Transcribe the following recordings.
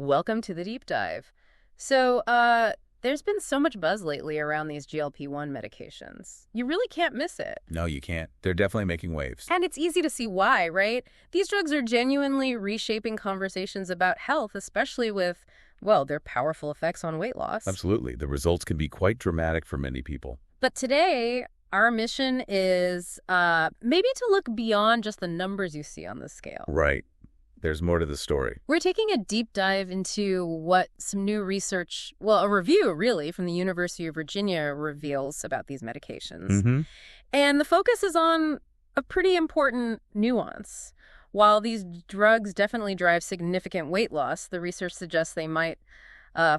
Welcome to the deep dive. There's been so much buzz lately around these GLP-1 medications. You really can't miss it. No, you can't. They're definitely making waves. And it's easy to see why, right? These drugs are genuinely reshaping conversations about health, especially with, well, their powerful effects on weight loss. Absolutely. The results can be quite dramatic for many people. But today, our mission is maybe to look beyond just the numbers you see on the scale. Right. There's more to the story. We're taking a deep dive into what some new research, well, a review really from the University of Virginia reveals about these medications. And the focus is on a pretty important nuance. While these drugs definitely drive significant weight loss, the research suggests they might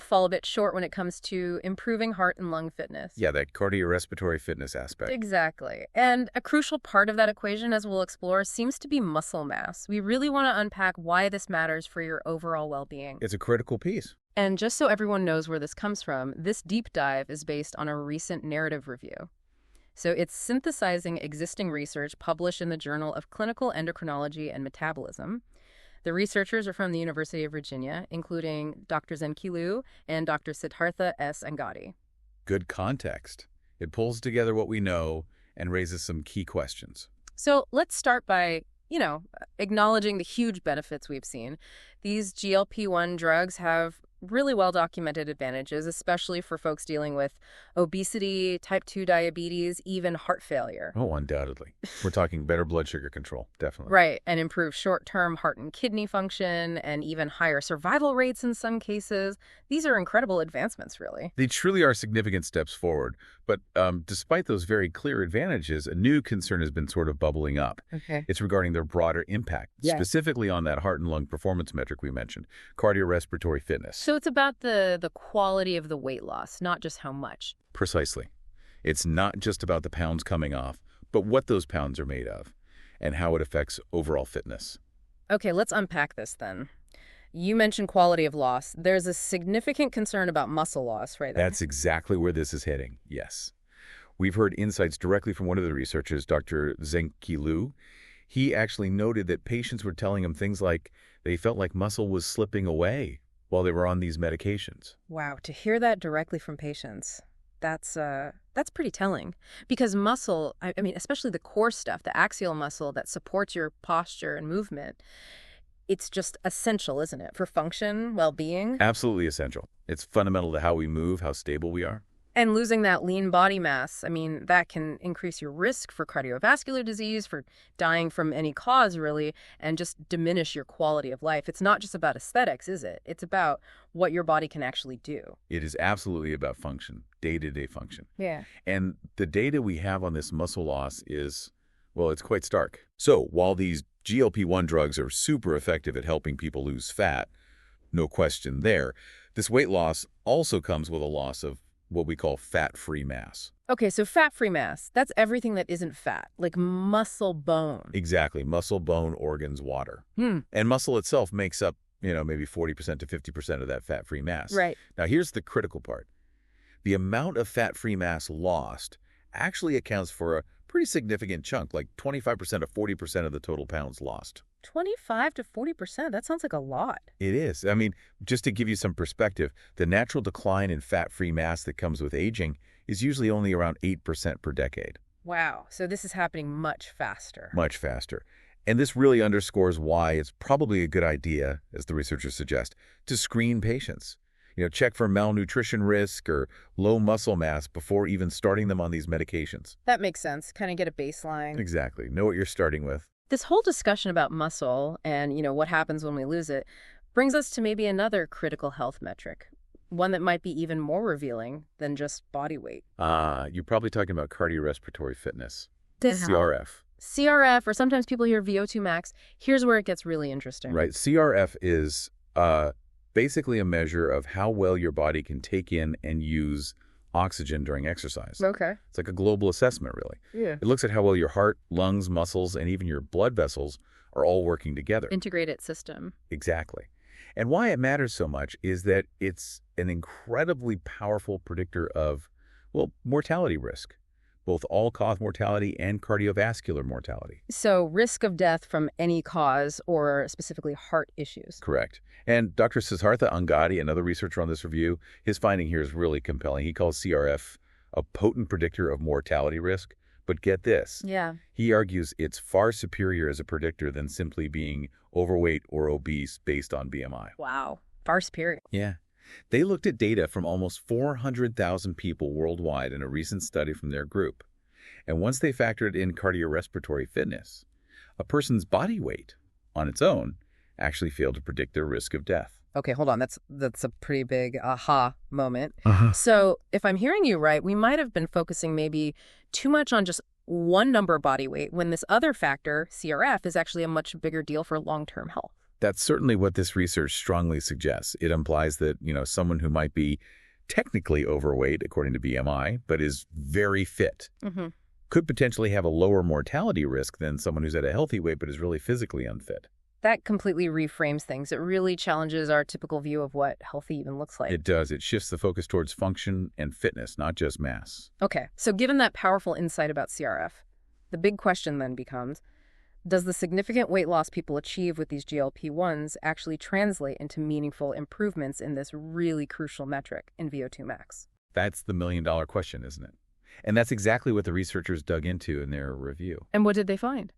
fall a bit short when it comes to improving heart and lung fitness. Yeah, that cardiorespiratory fitness aspect. Exactly. And a crucial part of that equation, as we'll explore, seems to be muscle mass. We really want to unpack why this matters for your overall well-being. It's a critical piece. And just so everyone knows where this comes from, this deep dive is based on a recent narrative review. So it's synthesizing existing research published in the Journal of Clinical Endocrinology and Metabolism. The researchers are from the University of Virginia, including Dr. Zenki and Dr. Siddhartha S. Angadi. Good context. It pulls together what we know and raises some key questions. So let's start by, acknowledging the huge benefits we've seen. These GLP-1 drugs have really well-documented advantages, especially for folks dealing with obesity, type 2 diabetes, even heart failure. Oh, undoubtedly. We're talking better blood sugar control, definitely. Right, and improved short-term heart and kidney function, and even higher survival rates in some cases. These are incredible advancements, really. They truly are significant steps forward. But despite those very clear advantages, a new concern has been sort of bubbling up. Okay. It's regarding their broader impact, specifically on that heart and lung performance metric we mentioned, cardiorespiratory fitness. So it's about the quality of the weight loss, not just how much. Precisely. It's not just about the pounds coming off, but what those pounds are made of and how it affects overall fitness. Okay, let's unpack this then. You mentioned quality of loss. There's a significant concern about muscle loss, right? That's exactly where this is heading, yes. We've heard insights directly from one of the researchers, Dr. Zenki. He actually noted that patients were telling him things like they felt like muscle was slipping away while they were on these medications. Wow, to hear that directly from patients, that's pretty telling. Because muscle, I mean, especially the core stuff, the axial muscle that supports your posture and movement, it's just essential, isn't it, for function, well-being? Absolutely essential. It's fundamental to how we move, how stable we are. And losing that lean body mass, I mean, that can increase your risk for cardiovascular disease, for dying from any cause, really, and just diminish your quality of life. It's not just about aesthetics, is it? It's about what your body can actually do. It is absolutely about function, day-to-day function. Yeah. And the data we have on this muscle loss is, well, it's quite stark. So while these GLP-1 drugs are super effective at helping people lose fat, no question there, this weight loss also comes with a loss of what we call fat-free mass. Okay, so fat-free mass, that's everything that isn't fat, like muscle, bone. Exactly. Muscle, bone, organs, water. And muscle itself makes up, maybe 40% to 50% of that fat-free mass. Right. Now, here's the critical part. The amount of fat-free mass lost actually accounts for a pretty significant chunk, like 25% to 40% of the total pounds lost. 25 to 40%, that sounds like a lot. It is. I mean, just to give you some perspective, the natural decline in fat-free mass that comes with aging is usually only around 8% per decade. Wow, so this is happening much faster. Much faster. And this really underscores why it's probably a good idea, as the researchers suggest, to screen patients. Check for malnutrition risk or low muscle mass before even starting them on these medications. That makes sense. Kind of get a baseline. Exactly. Know what you're starting with. This whole discussion about muscle and, what happens when we lose it brings us to maybe another critical health metric, one that might be even more revealing than just body weight. You're probably talking about cardiorespiratory fitness, This CRF. CRF, or sometimes people hear VO2 max. Here's where it gets really interesting. Right. CRF is basically a measure of how well your body can take in and use oxygen during exercise. Okay. It's like a global assessment, really. Yeah. It looks at how well your heart, lungs, muscles, and even your blood vessels are all working together. Integrated system. Exactly. And why it matters so much is that it's an incredibly powerful predictor of, well, mortality risk. both all-cause mortality and cardiovascular mortality. So risk of death from any cause or specifically heart issues. Correct. And Dr. Siddhartha Angadi, another researcher on this review, his finding here is really compelling. He calls CRF a potent predictor of mortality risk. But get this. Yeah. He argues it's far superior as a predictor than simply being overweight or obese based on BMI. Wow. Far superior. Yeah. They looked at data from almost 400,000 people worldwide in a recent study from their group. And once they factored in cardiorespiratory fitness, a person's body weight on its own actually failed to predict their risk of death. Okay, hold on. That's a pretty big aha moment. Uh-huh. So if I'm hearing you right, we might have been focusing maybe too much on just one number body weight when this other factor, CRF, is actually a much bigger deal for long-term health. That's certainly what this research strongly suggests. It implies that, someone who might be technically overweight, according to BMI, but is very fit, could potentially have a lower mortality risk than someone who's at a healthy weight but is really physically unfit. That completely reframes things. It really challenges our typical view of what healthy even looks like. It does. It shifts the focus towards function and fitness, not just mass. Okay, so given that powerful insight about CRF, the big question then becomes, does the significant weight loss people achieve with these GLP-1s actually translate into meaningful improvements in this really crucial metric in VO2 max? That's the million-dollar question, isn't it? And that's exactly what the researchers dug into in their review. And what did they find?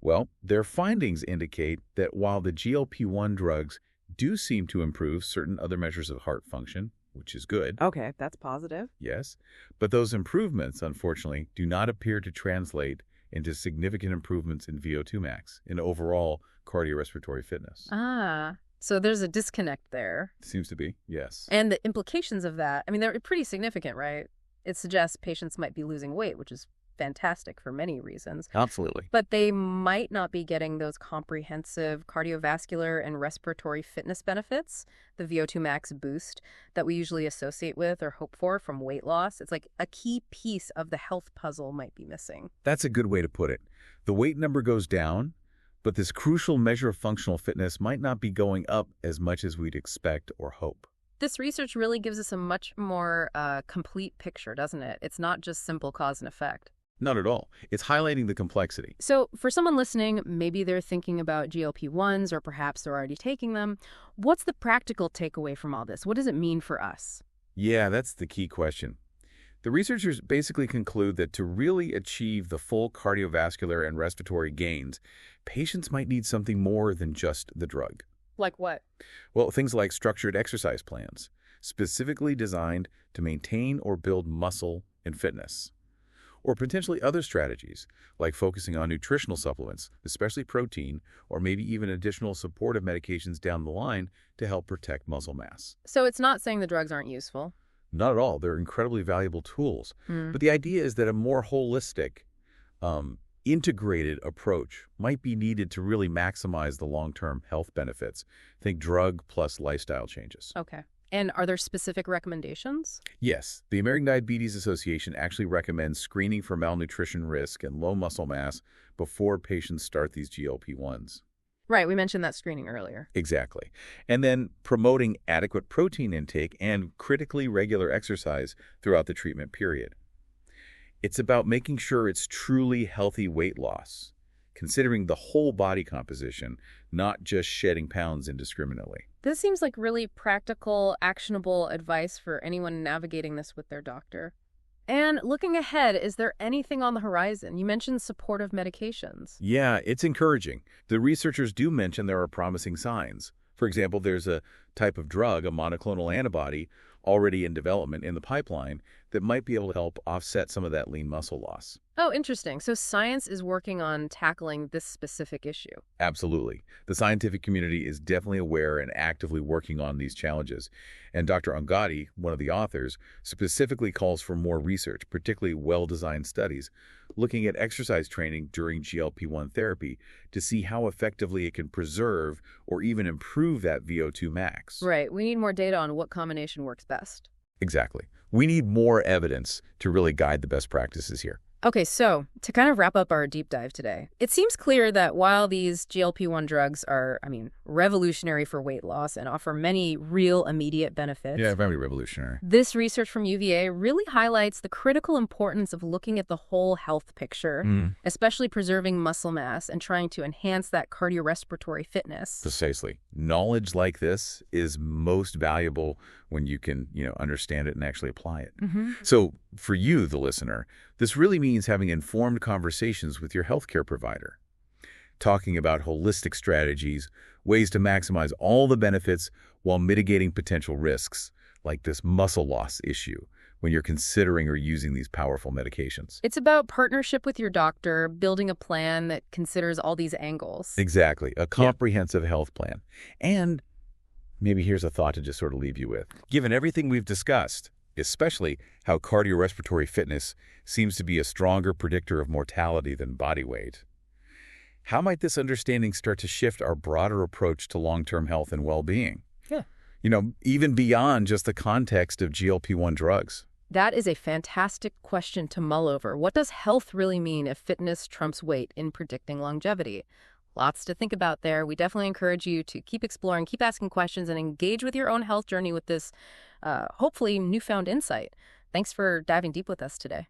Well, their findings indicate that while the GLP-1 drugs do seem to improve certain other measures of heart function, which is good. Okay, that's positive. Yes, but those improvements, unfortunately, do not appear to translate into significant improvements in VO2 max, in overall cardiorespiratory fitness. So there's a disconnect there. Seems to be, yes. And the implications of that, they're pretty significant, right? It suggests patients might be losing weight, which is fantastic for many reasons. Absolutely. But they might not be getting those comprehensive cardiovascular and respiratory fitness benefits, the VO2 max boost that we usually associate with or hope for from weight loss. It's like a key piece of the health puzzle might be missing. That's a good way to put it. The weight number goes down, but this crucial measure of functional fitness might not be going up as much as we'd expect or hope. This research really gives us a much more complete picture, doesn't it? It's not just simple cause and effect. Not at all. It's highlighting the complexity. So for someone listening, maybe they're thinking about GLP-1s or perhaps they're already taking them. What's the practical takeaway from all this? What does it mean for us? Yeah, that's the key question. The researchers basically conclude that to really achieve the full cardiovascular and respiratory gains, patients might need something more than just the drug. Like what? Well, things like structured exercise plans, specifically designed to maintain or build muscle and fitness. Or potentially other strategies, like focusing on nutritional supplements, especially protein, or maybe even additional supportive medications down the line to help protect muscle mass. So it's not saying the drugs aren't useful? Not at all. They're incredibly valuable tools. But the idea is that a more holistic, integrated approach might be needed to really maximize the long-term health benefits. Think drug plus lifestyle changes. Okay. And are there specific recommendations? Yes. The American Diabetes Association actually recommends screening for malnutrition risk and low muscle mass before patients start these GLP-1s. Right. We mentioned that screening earlier. Exactly. And then promoting adequate protein intake and critically regular exercise throughout the treatment period. It's about making sure it's truly healthy weight loss, considering the whole body composition, not just shedding pounds indiscriminately. This seems like really practical, actionable advice for anyone navigating this with their doctor. And looking ahead, is there anything on the horizon? You mentioned supportive medications. Yeah, it's encouraging. The researchers do mention there are promising signs. For example, there's a type of drug, a monoclonal antibody, already in development in the pipeline that might be able to help offset some of that lean muscle loss. Oh, interesting. So science is working on tackling this specific issue. Absolutely. The scientific community is definitely aware and actively working on these challenges. And Dr. Angadi, one of the authors, specifically calls for more research, particularly well-designed studies, looking at exercise training during GLP-1 therapy to see how effectively it can preserve or even improve that VO2 max. Right. We need more data on what combination works best. Exactly. We need more evidence to really guide the best practices here. Okay, so to kind of wrap up our deep dive today, it seems clear that while these GLP-1 drugs are, revolutionary for weight loss and offer many real immediate benefits, Yeah, very revolutionary. this research from UVA really highlights the critical importance of looking at the whole health picture, especially preserving muscle mass and trying to enhance that cardiorespiratory fitness. Precisely. Knowledge like this is most valuable when you can, understand it and actually apply it. So for you, the listener, this really means having informed conversations with your healthcare provider, talking about holistic strategies, ways to maximize all the benefits while mitigating potential risks, like this muscle loss issue, when you're considering or using these powerful medications. It's about partnership with your doctor, building a plan that considers all these angles. Exactly. A comprehensive health plan. And maybe here's a thought to just sort of leave you with. Given everything we've discussed, especially how cardiorespiratory fitness seems to be a stronger predictor of mortality than body weight, how might this understanding start to shift our broader approach to long-term health and well-being? Yeah. Even beyond just the context of GLP-1 drugs. That is a fantastic question to mull over. What does health really mean if fitness trumps weight in predicting longevity? Lots to think about there. We definitely encourage you to keep exploring, keep asking questions, and engage with your own health journey with this, hopefully, newfound insight. Thanks for diving deep with us today.